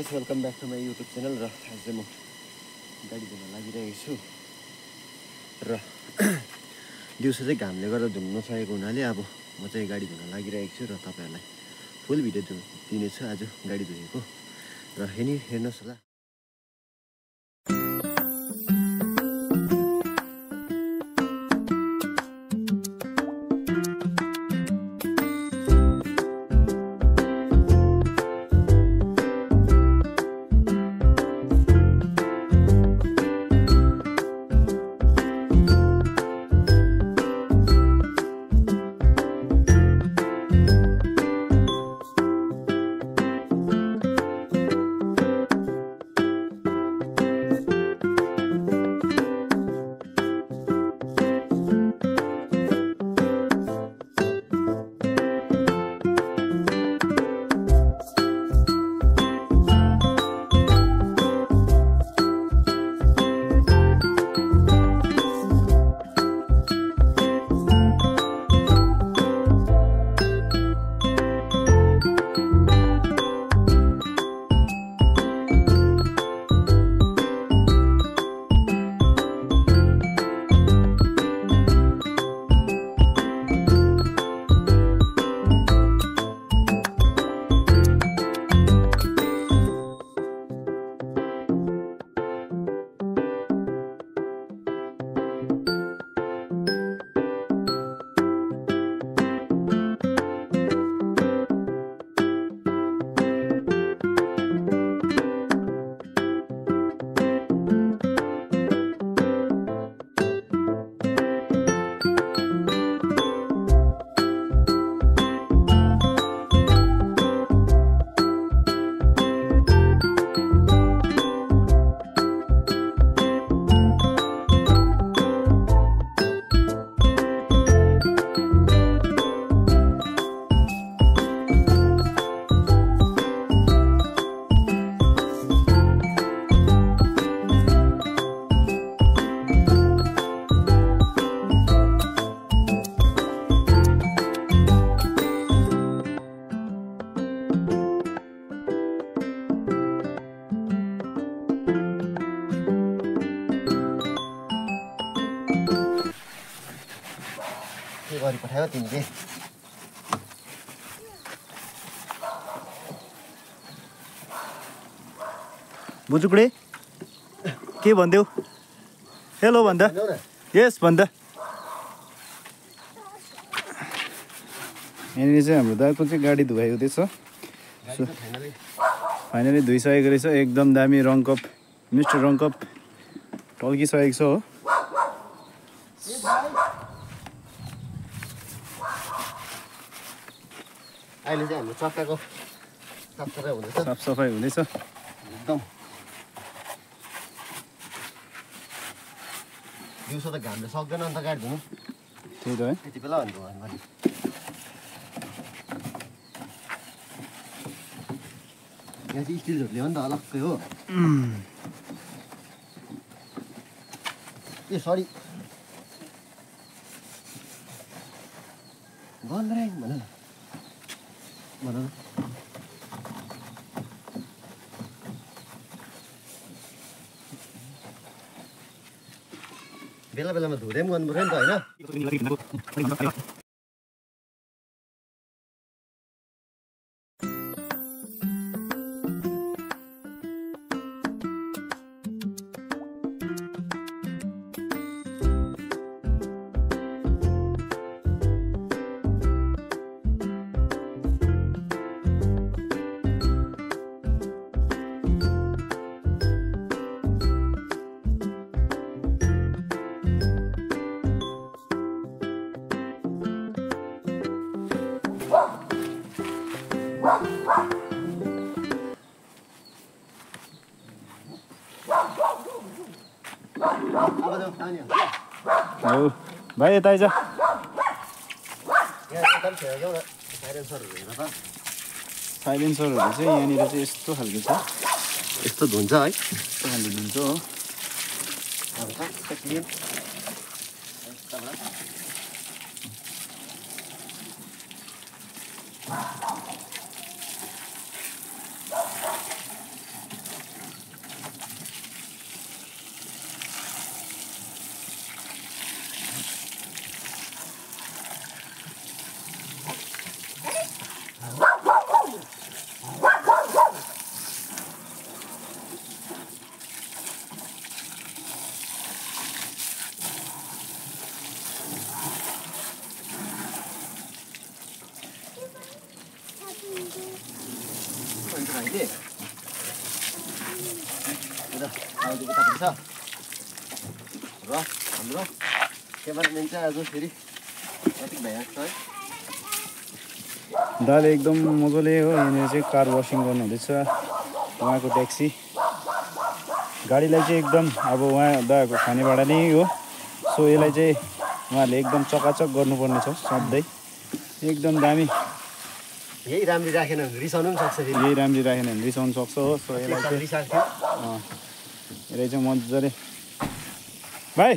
Guys welcome back to my YouTube channel र आज चाहिँ म गाडी धुन लागिरहेको छु र दिउँसो चाहिँ घामले गर्दा धुन नसकेको हुनाले अब म चाहिँ गाडी धुन लागिरहेको छु र तपाईँहरूलाई फुल भिडियो दिनेछु आज गाडी धुएको र हेर्नुहोस् होला। गरी पठायो तिमीले बुजुकुडे के भन्देऊ? हेलो भन्दा यस भन्दा यहाँनिर चाहिँ हाम्रो दाको चाहिँ गाडी धुवाइ हुँदैछ। फाइनली धुइसकेको रहेछ, एकदम दामी रङकप मिस्टर रङकप टल्किसकेको छ हो। अहिले चाहिँ हाम्रो चक्काको साफसफाइ हुँदैछ एकदम। दिउँसो त घामले सक्दैन अन्त गाडी धुनु, त्यही त है। त्यति बेला भन्नु यहाँ चाहिँ स्टिल झोटले हो नि त अलग्गै हो। ए सरी गन्धराङ भन न भन न। बेला बेलामा धुँदै पनि गर्नु पऱ्यो नि त होइन। हो भाइ यता आइज। साइलेन्सरहरू चाहिँ यहाँनिर चाहिँ यस्तो खालको छ, यस्तो धुन्छ है, यस्तो खालको धुन्छ हो। अहिले र आउँदै उतापट्टि छ र हाम्रो क्यामेराम्यान चाहिँ आज फेरि कति भइरहेको छ है। दाले एकदम मजाले हो यहाँनिर चाहिँ कार वासिङ गर्नु हुँदैछ उहाँको ट्याक्सी गाडीलाई चाहिँ एकदम अब उहाँ दाको खाने भाडा नै हो सो यसलाई चाहिँ उहाँहरूले एकदम चकाचक गर्नुपर्ने छ सधैँ एकदम दामी यही राम्ररी राखेन भने रिसाउनु पनि सक्छ फेरि यही राम्ररी राखेन भने रिसाउनु सक्छ हो सो यसलाई चाहिँ रिसाएको यसलाई चाहिँ मजाले भाइ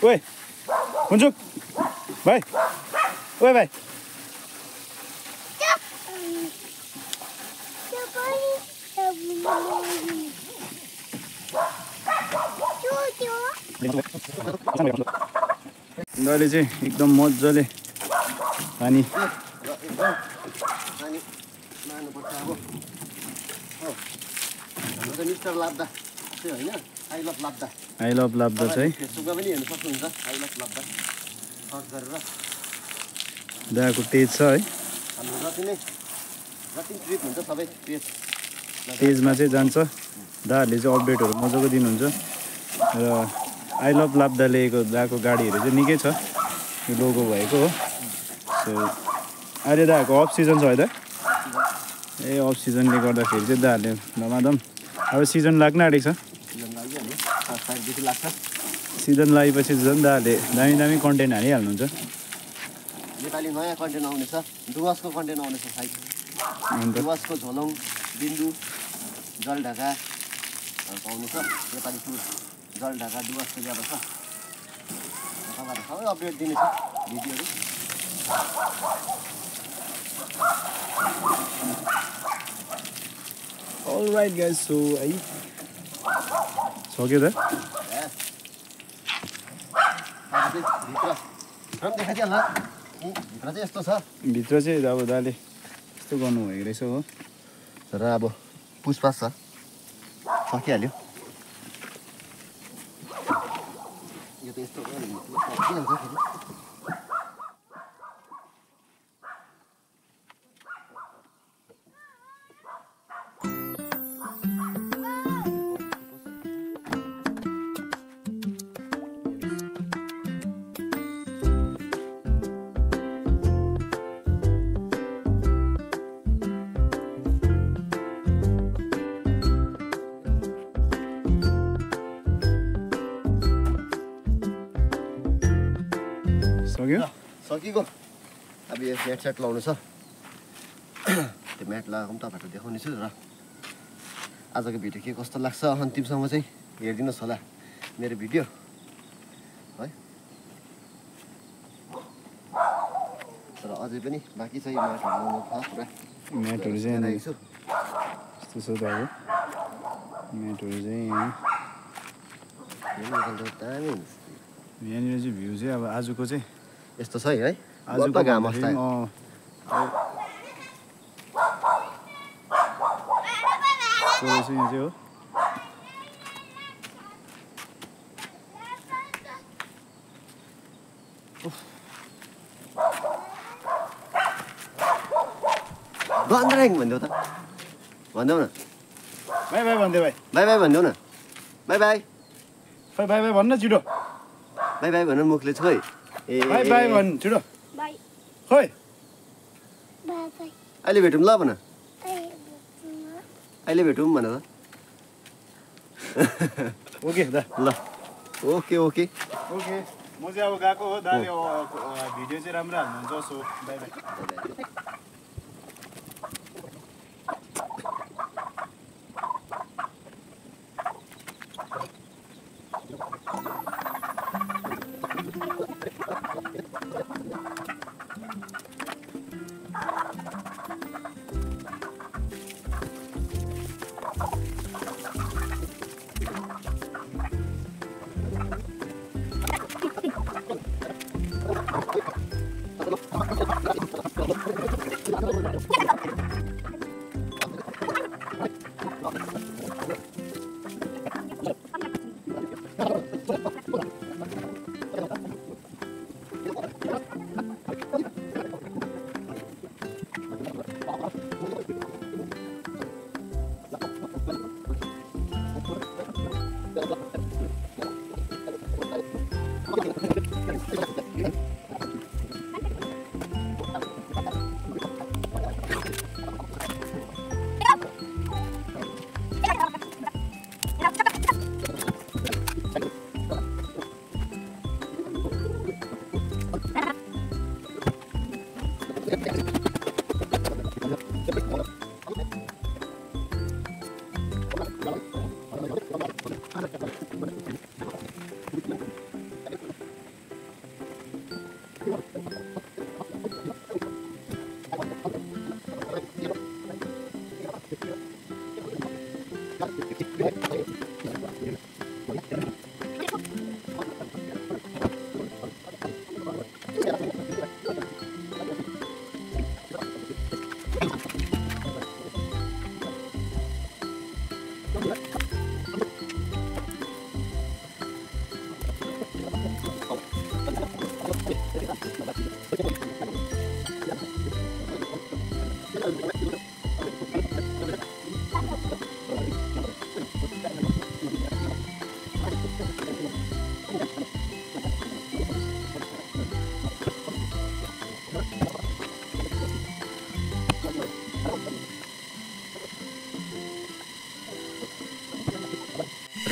ओए हुन्छु भाइ ओए भाइ दाले चाहिँ एकदम मजाले पानी मार्नुपर्छ अब हाम्रो त मिस्टर लाप्दा चाहिँ होइन आई लभ लाप्दा आई लभ लाप्दा चाहिँ फेसबुकमा पनि हेर्नु सक्नुहुन्छ आई लभ लाप्दा सर्च गरेर दाको पेज छ है हाम्रो जति ट्रिप हुन्छ सबै पेजमा चाहिँ जान्छ दाहरूले चाहिँ अपडेटहरू मजाको दिनुहुन्छ र आई लभ लाप्दा लिएको दाको गाडीहरू चाहिँ निकै छ यो लोगो भएको हो सो अहिले दाको अफ सिजन छ है त ए अफ सिजनले गर्दाखेरि चाहिँ दाहरूले धमाधम अब सिजन लाग्न आँटेको छ लाग्छ सिजन लागेपछि झन् दाहरूले दामी दामी कन्टेन्ट हालिहाल्नुहुन्छ नेपाली नयाँ कन्टेन्ट आउनेछ डुवर्सको कन्टेन्ट आउनेछ सायद डुवर्सको झोलङ बिन्दु जलढाका पाउनेछ नेपाली टुर जलढाका डुवर्सको ज्यादा छ तपाईँहरू सबै अपडेट दिनेछ भिडियोहरू अलराइट गाइस सो है सक्यो त भित्र देखाइदिइहाल्नु भित्र चाहिँ यस्तो छ भित्र चाहिँ अब दाले यस्तो गर्नुभएको रहेछ हो र अब पुसपास छ सकिहाल्यो यो त यस्तो सक्यो सकिएको अब यो म्याट सेट लाउनु छ त्यो म्याट लगाएको पनि तपाईँहरूलाई देखाउने छु र आजको भिडियो के कस्तो लाग्छ अन्तिमसम्म चाहिँ हेरिदिनुहोस् होला मेरो भिडियो है तर अझै पनि बाँकी छ यो म्याटहरू लाउनु छ पुरा म्याटहरू चाहिँ राखेको छु यस्तो छ त अब म्याटहरू चाहिँ यहाँनिर चाहिँ भ्यू चाहिँ अब आजको चाहिँ यस्तो छ है आजको घाम अस्ता यो चाहिँ हो गन्धराङ भनिदेऊ त भनिदेऊ न बाई बाई भन्दै भाइ बाई बाई भनिदेऊ न बाई बाई खै बाई बाई भन्न छिटो बाई बाई भनेर मुखले छ है ए बाई बाई भन् छिटो खै अहिले भेटौँ ल भन अहिले भेटौँ भन त ओके दा ल ओके ओके ओके म चाहिँ अब गएको हो दाले भिडियो चाहिँ राम्रो हाल्नुहुन्छ सो बाई बाई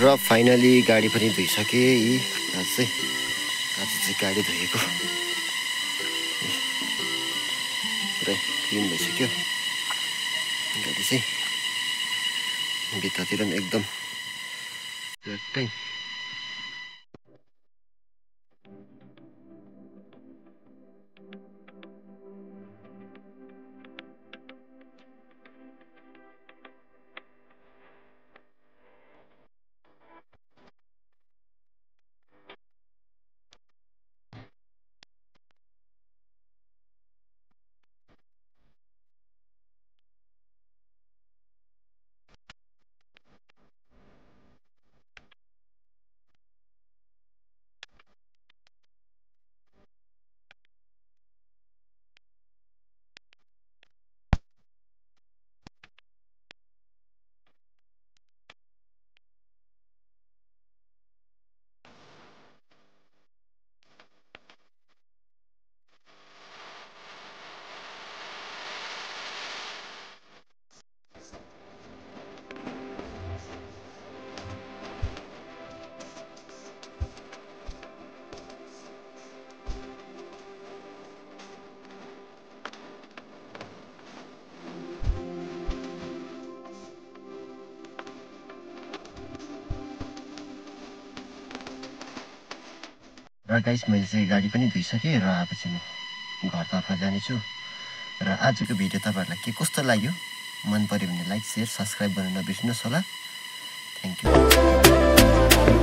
र फाइनली गाडी पनि धोइसकेँ। आज चाहिँ गाडी धोएको पुरै क्लिन भइसक्यो। गाडी चाहिँ भित्रतिर पनि एकदम ट्याक्कै। र गाइस मैले चाहिँ गाडी पनि धोइसकेँ र अब चाहिँ म घरतर्फ जानेछु। र आजको भिडियो तपाईँहरूलाई के कस्तो लाग्यो, मन पर्यो भने लाइक, सेयर, सब्सक्राइब गर्न नबिर्सिनुहोस् होला। Thank you.